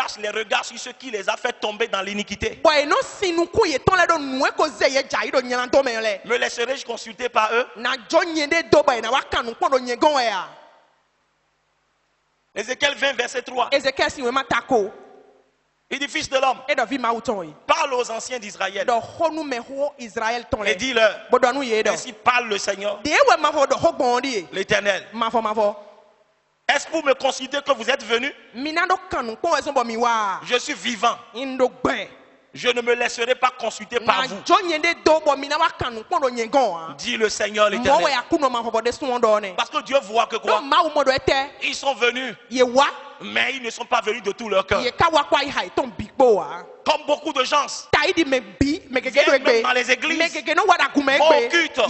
attache les regards sur ceux qui les a fait tomber dans l'iniquité. Me laisserai-je consulter par eux? Ézéchiel 20, verset 3. Il dit, fils de l'homme, parle aux anciens d'Israël et dis-leur, ainsi parle le Seigneur, l'Éternel. Est-ce pour me considérer que vous êtes venus? Je suis vivant. Je ne me laisserai pas consulter par vous. Dit le Seigneur l'Éternel. Parce que Dieu voit que quoi? Ils sont venus, mais ils ne sont pas venus de tout leur cœur. Comme beaucoup de gens viennent même dans les églises, vont au culte,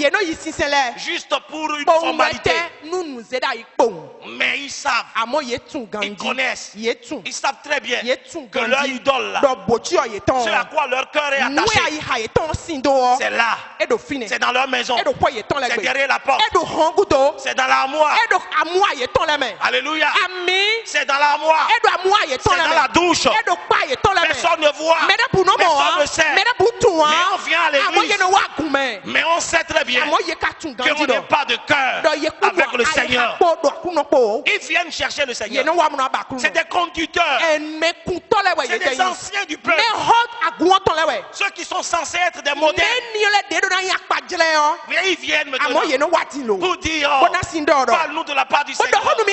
juste pour une formalité. Mais ils savent, ils connaissent, ils savent très bien que leur idole là, ce à quoi leur cœur est attaché, c'est là, c'est dans leur maison, c'est derrière la porte, c'est dans l'armoire. Alléluia. C'est dans l'armoire, c'est dans la douche. Personne ne voit, personne ne sait. Mais on vient à l'église, mais on sait très bien qu'on n'est pas de cœur avec le Seigneur. Ils viennent chercher le Seigneur. C'est des conducteurs, c'est des anciens du peuple, ceux qui sont censés être des modèles. Mais ils viennent maintenant pour dire, parle-nous de la part du Seigneur. Nous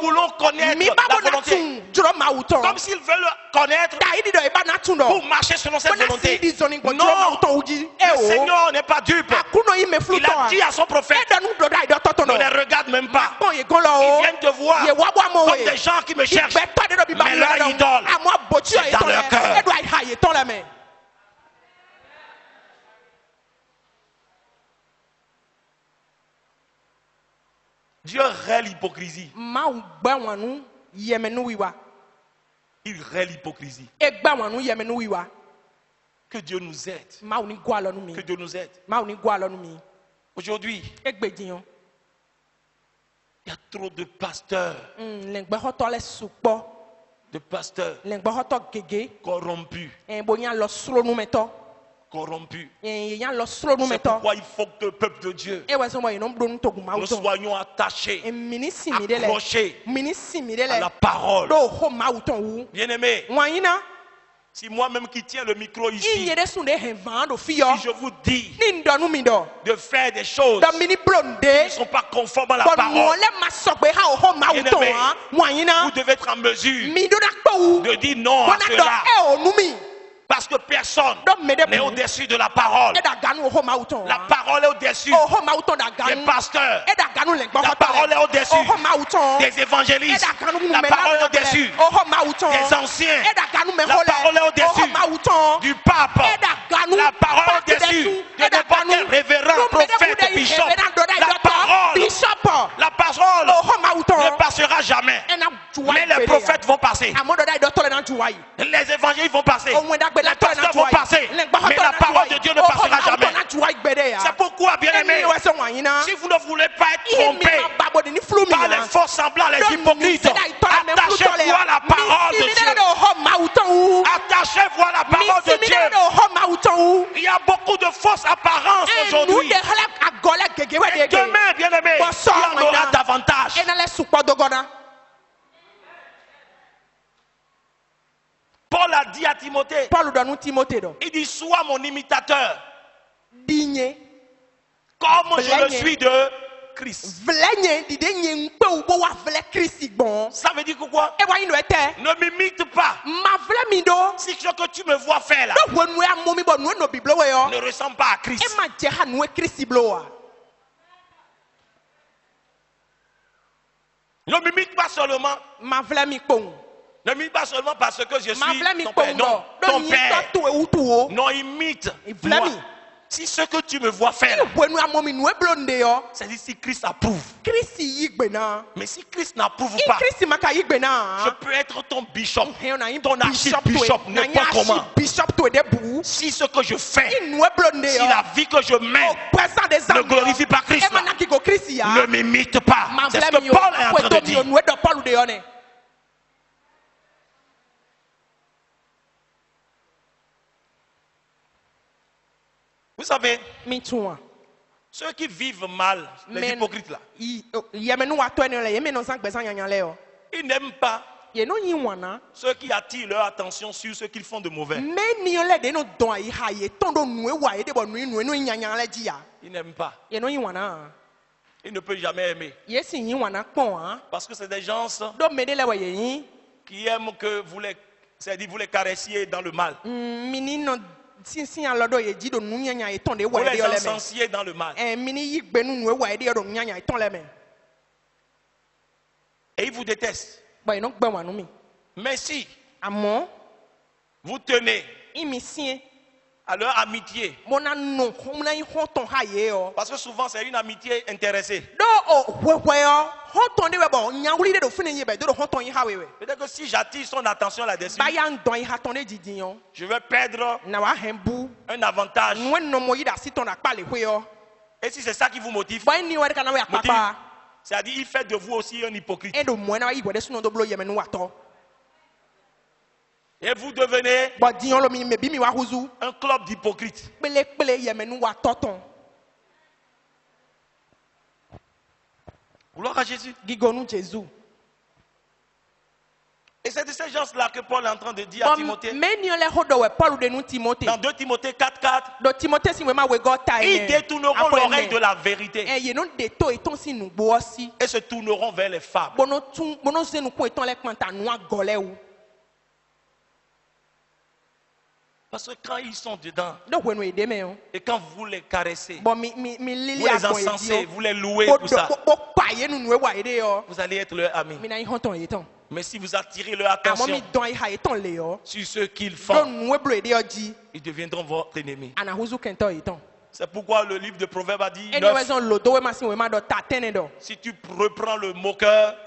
voulons connaître la volonté. Comme s'ils veulent connaître pour marcher selon cette volonté. Non, le Seigneur n'est pas dupe. Il a dit à son prophète, ne les regarde même pas. Ils viennent te voir comme des gens qui me cherchent, mais leur idole, c'est dans leur cœur. Dieu rêve l'hypocrisie. Il rêve l'hypocrisie. Que Dieu nous aide. Que Dieu nous aide. Aujourd'hui, il y a trop de pasteurs. De pasteurs corrompus. Corrompus. C'est pourquoi il faut que le peuple de Dieu nous soyons attachés, accrochés à la parole. Bien-aimés, si moi-même qui tiens le micro ici, si je vous dis de faire des choses qui ne sont pas conformes à la parole, bien-aimés, vous devez être en mesure de dire non à cela. Parce que personne n'est au-dessus de la parole. La parole est au-dessus des pasteurs. La parole est au-dessus des évangélistes. La parole est au-dessus des anciens. La parole est au-dessus du pape. La parole est au-dessus de n'importe quel révérend, prophète, bishop. La parole ne passera jamais. Mais les prophètes vont passer. Les évangélistes vont passer. Les pasteurs vont passer. Mais la parole de Dieu ne passera jamais. C'est pourquoi, bien-aimés, si vous ne voulez pas être trompés par les faux semblants, les hypocrites, attachez-vous à la parole de Dieu. Attachez-vous à la parole de Dieu. Il y a beaucoup de fausses apparences aujourd'hui. Et demain, bien-aimés, il y en aura davantage. Paul a dit à Timothée, il dit, sois mon imitateur, comme je le suis de Christ. Ça veut dire que quoi? Ne m'imite pas. Si ce que tu me vois faire là ne ressemble pas à Christ. Ne m'imite pas seulement. Ne m'imite pas seulement parce que je suis ton père. Non, ton père. Non, imite-moi. Si ce que tu me vois faire, c'est si Christ approuve. Mais si Christ n'approuve pas, je peux être ton bishop, ton archibishop, n'importe comment. Si ce que je fais, si la vie que je mène ne glorifie pas Christ, ne m'imite pas. C'est ce que Paul est en train de dire. Vous savez, ceux qui vivent mal, les hypocrites là, ils n'aiment pas ceux qui attirent leur attention sur ce qu'ils font de mauvais. Ils n'aiment pas. Ils ne peuvent jamais aimer. Parce que c'est des gens qui aiment que vous les caressiez dans le mal. Vous les encensiez dans le mal. Et ils vous détestent. Mais si vous tenez à leur amitié, parce que souvent c'est une amitié intéressée. Peut-être que si j'attire son attention là-dessus, je vais perdre un avantage. Et si c'est ça qui vous motive, c'est-à-dire il fait de vous aussi un hypocrite. Et vous devenez un club d'hypocrites. Gloire à Jésus. Et c'est de ces gens-là que Paul est en train de dire à Timothée. Dans 2 Timothée 4:4, ils détourneront l'oreille de la vérité et se tourneront vers les fables. Parce que quand ils sont dedans, et quand vous les caressez, vous les encensez, vous les louez pour ça, vous allez être leur ami. Mais si vous attirez leur attention sur ce qu'ils font, ils deviendront votre ennemi. C'est pourquoi le livre de Proverbes a dit, si tu reprends le moqueur,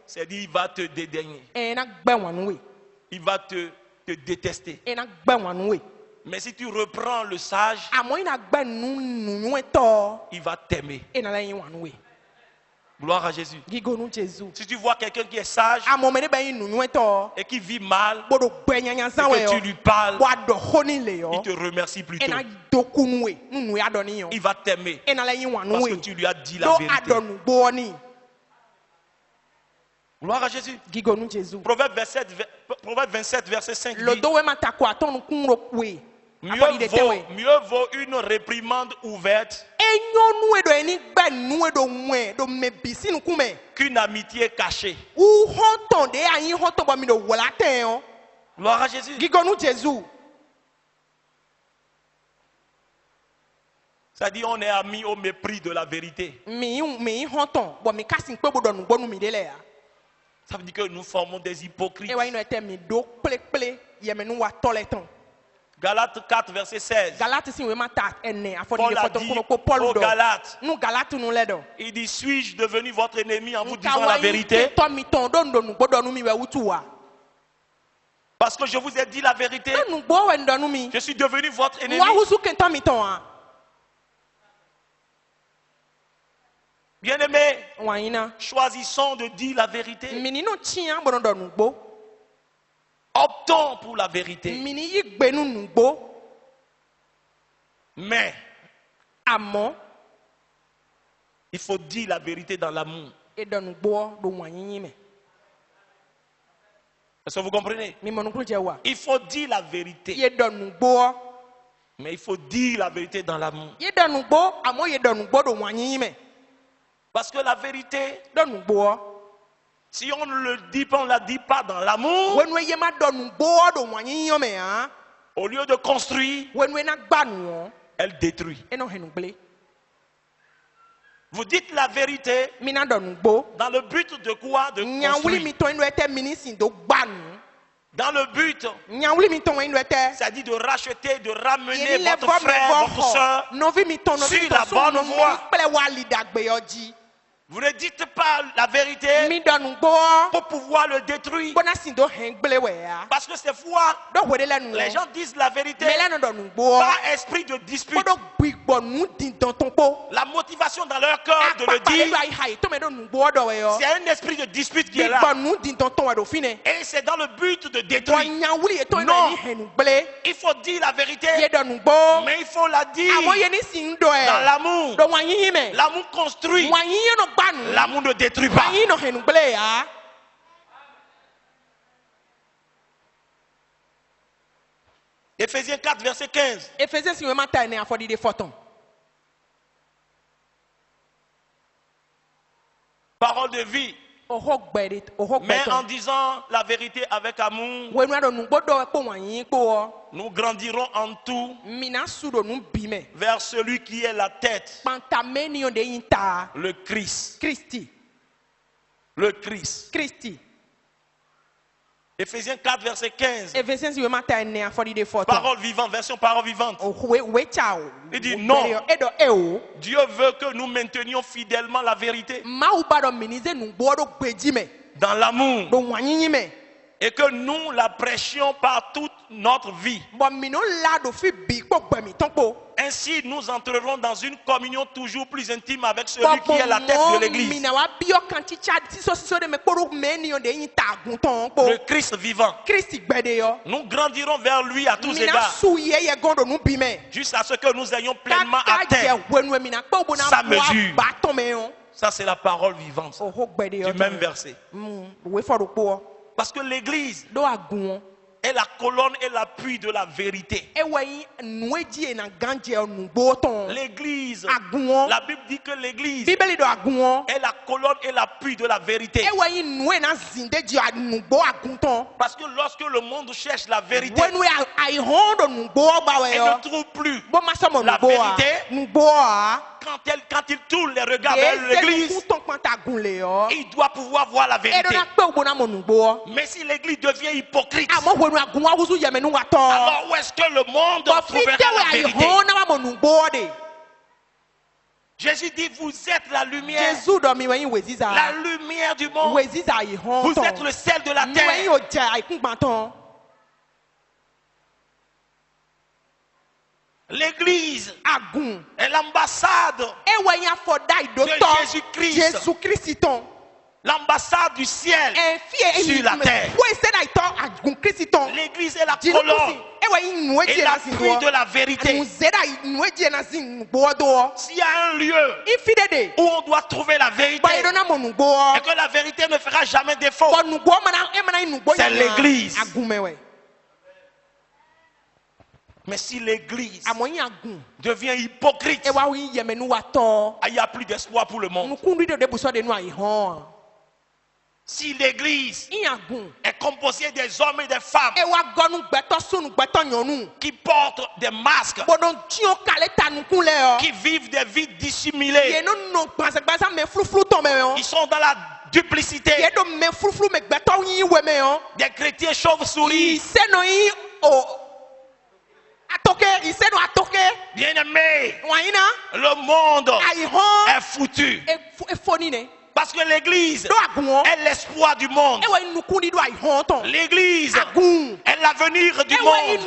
c'est dit il va te dédaigner. Il va te détester. Mais si tu reprends le sage, il va t'aimer. Gloire à Jésus. Si tu vois quelqu'un qui est sage et qui vit mal, et que tu lui parles, il te remercie plutôt. Il va t'aimer parce que tu lui as dit la vérité. Gloire à Jésus. Proverbe 27, verset 5 dit, mieux vaut une réprimande ouverte qu'une amitié cachée. Gloire à Jésus. C'est-à-dire on est amis au mépris de la vérité. Ça veut dire que nous formons des hypocrites. Galates 4, verset 16. Paul a dit aux Galates, il dit, suis-je devenu votre ennemi en vous disant la vérité? Parce que je vous ai dit la vérité, je suis devenu votre ennemi. Bien-aimés, choisissons de dire la vérité. Optons pour la vérité. Mais il faut dire la vérité dans l'amour. Est-ce que vous comprenez? Il faut dire la vérité. Mais il faut dire la vérité dans l'amour. Parce que la vérité, si on ne le dit pas, on ne la dit pas dans l'amour, au lieu de construire, elle détruit. Vous dites la vérité dans le but de quoi? De construire. Dans le but, c'est-à-dire de racheter, de ramener votre frère, votre soeur sur la bonne voie. Vous ne dites pas la vérité pour pouvoir le détruire. Parce que ces fois, les gens disent la vérité par esprit de dispute. La motivation dans leur cœur de le dire, c'est un esprit de dispute qui est là. Et c'est dans le but de détruire. Non, il faut dire la vérité, mais il faut la dire dans l'amour. L'amour construit. L'amour ne détruit pas. Éphésiens 4, verset 15. Parole de vie. Mais en disant la vérité avec amour, nous grandirons en tout vers celui qui est la tête, le Christ. Le Christ. Éphésiens 4, verset 15. Parole vivante, version parole vivante. Il dit non. Dieu veut que nous maintenions fidèlement la vérité dans l'amour et que nous la prêchions par toute notre vie. Ainsi, nous entrerons dans une communion toujours plus intime avec celui qui est la tête de l'Église. Le Christ vivant. Nous grandirons vers lui à tous égards, jusqu'à ce que nous ayons pleinement atteint sa mesure. Ça, c'est la parole vivante du même verset. Parce que l'Église est la colonne et l'appui de la vérité. L'église, la Bible dit que l'église est la colonne et l'appui de la vérité. Parce que lorsque le monde cherche la vérité et ne trouve plus la vérité, quand il tourne les regards vers l'église, il doit pouvoir voir la vérité. Mais si l'église devient hypocrite, alors où est-ce que le monde trouvera la vérité? Jésus dit, vous êtes la lumière. La lumière du monde. Vous êtes le sel de la terre. L'église est l'ambassade de Jésus-Christ. L'ambassade du ciel sur la terre. L'église est la colonne et l'appui de la vérité. S'il y a un lieu où on doit trouver la vérité et que la vérité ne fera jamais défaut, c'est l'église. Mais si l'église devient hypocrite, il n'y a plus d'espoir pour le monde. Si l'église est composée des hommes et des femmes qui portent des masques, qui vivent des vies dissimulées, ils sont dans la duplicité, des chrétiens chauves-souris, bien-aimé, le monde est foutu. Parce que l'église est l'espoir du monde. L'église est l'avenir du monde.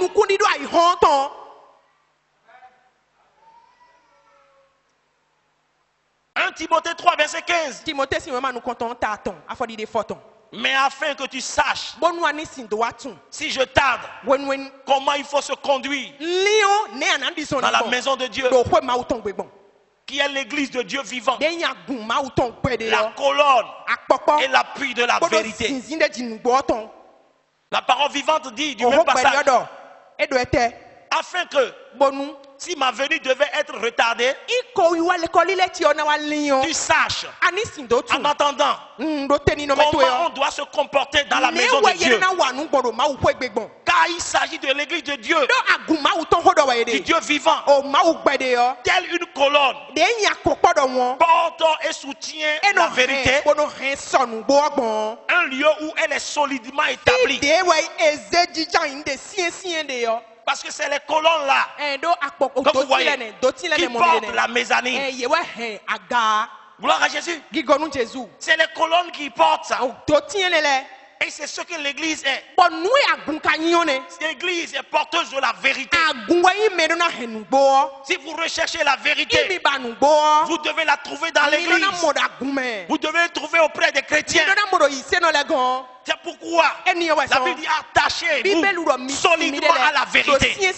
1 Timothée 3, verset 15. Mais afin que tu saches, si je tarde, comment il faut se conduire dans la maison de Dieu, qui est l'église de Dieu vivant, la colonne et l'appui de la vérité. La parole vivante dit du même passage, afin que si ma venue devait être retardée, tu saches en attendant comment on doit se comporter dans la maison de Dieu. Car il s'agit de l'église de Dieu, du Dieu vivant, telle une colonne porte et soutient la vérité, un lieu où elle est solidement établie. Parce que c'est les colonnes là que vous voyez qui portent la mezzanine. Gloire à Jésus. C'est les colonnes qui portent ça. Et c'est ce que l'église est. L'église est porteuse de la vérité. Si vous recherchez la vérité, vous devez la trouver dans l'église. Vous devez la trouver auprès des chrétiens. C'est pourquoi la Bible dit attachez-vous solidement à la vérité.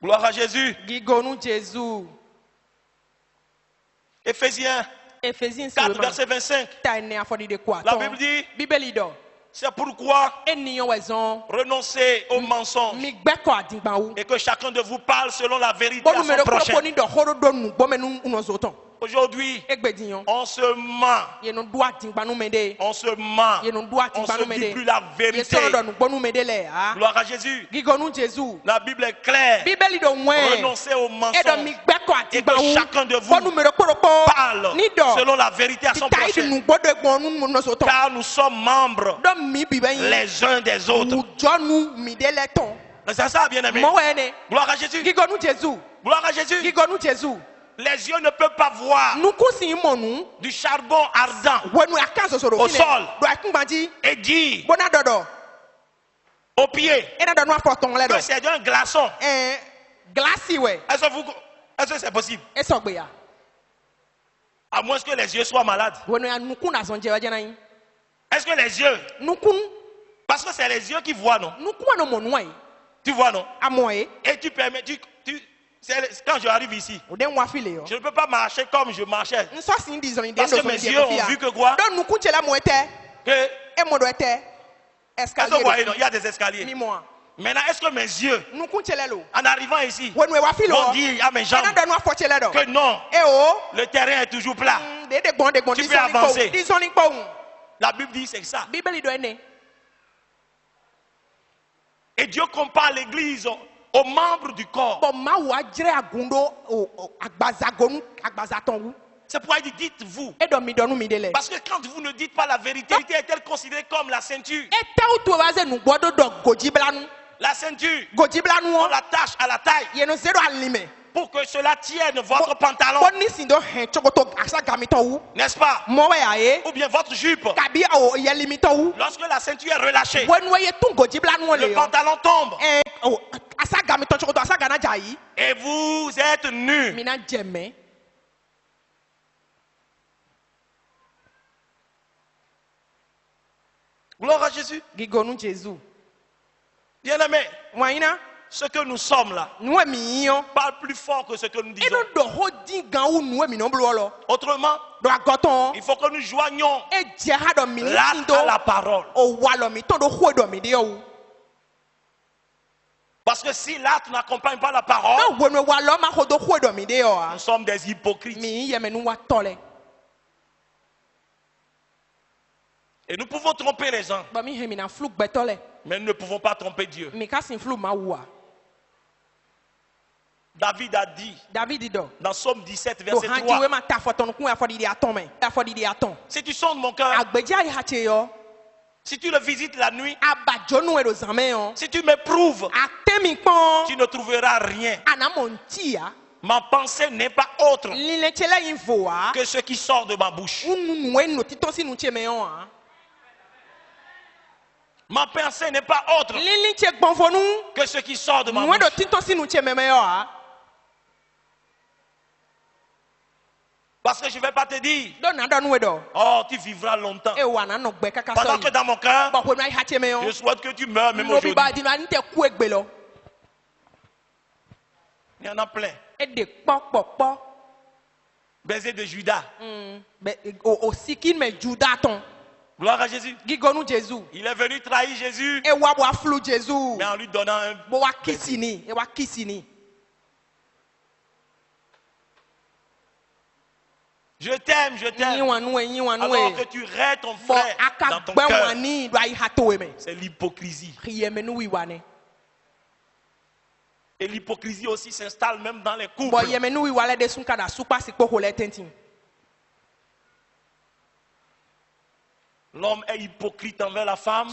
Gloire à Jésus. Éphésiens 4, verset 25. La Bible dit, c'est pourquoi renoncez au mensonge et que chacun de vous parle selon la vérité à son prochain. Aujourd'hui, on se ment. On se ment. On ne se dit plus la vérité. Gloire à Jésus. La Bible est claire. Renoncez au mensonge et que chacun de vous parle selon la vérité à son prochain. Car nous sommes membres les uns des autres. C'est ça, bien aimé. Gloire à Jésus. Gloire à Jésus. Les yeux ne peuvent pas voir du charbon ardent au sol et dire au pied que c'est un glaçon. Est-ce que c'est possible? À moins que les yeux soient malades. Est-ce que les yeux? Parce que c'est les yeux qui voient, non? Tu vois, non? Et tu permets... Quand je arrive ici, je ne peux pas marcher comme je marchais. Parce que mes yeux ont vu que quoi? Est-ce que vous voyez, il y a des escaliers. Maintenant, est-ce que mes yeux, en arrivant ici, vont dire à mes jambes que non, le terrain est toujours plat. Tu peux avancer. La Bible dit c'est ça. Et Dieu compare l'église aux membres du corps. C'est pourquoi il dit dites-vous. Parce que quand vous ne dites pas la vérité, est-elle considérée comme la ceinture? La ceinture, on l'attache à la taille pour que cela tienne votre pantalon. N'est-ce pas? Ou bien votre jupe. Lorsque la ceinture est relâchée, le pantalon tombe. Et vous êtes nus. Gloire à Jésus. Bien-aimé, ce que nous sommes là parle plus fort que ce que nous disons. Autrement, il faut que nous joignions l'acte à la parole. Parce que si l'acte n'accompagne pas la parole, nous sommes des hypocrites. Et nous pouvons tromper les gens. Mais nous ne pouvons pas tromper Dieu. David a dit dans Somme 17, verset 3. Si tu sondes mon cœur, si tu le visites la nuit, si tu m'éprouves, tu ne trouveras rien. Ma pensée n'est pas autre que ce qui sort de ma bouche. Ma pensée n'est pas autre que ce qui sort de ma bouche. Parce que je ne vais pas te dire, oh, tu vivras longtemps. Pendant que dans mon cœur, je souhaite que tu meurs même aujourd'hui. Il y en a plein. Baiser de Judas. Gloire à Jésus. Il est venu trahir Jésus, mais en lui donnant un baiser. Je t'aime, je t'aime. Alors que tu raies ton frère dans ton cœur. C'est l'hypocrisie. Et l'hypocrisie aussi s'installe même dans les couples. L'homme est hypocrite envers la femme.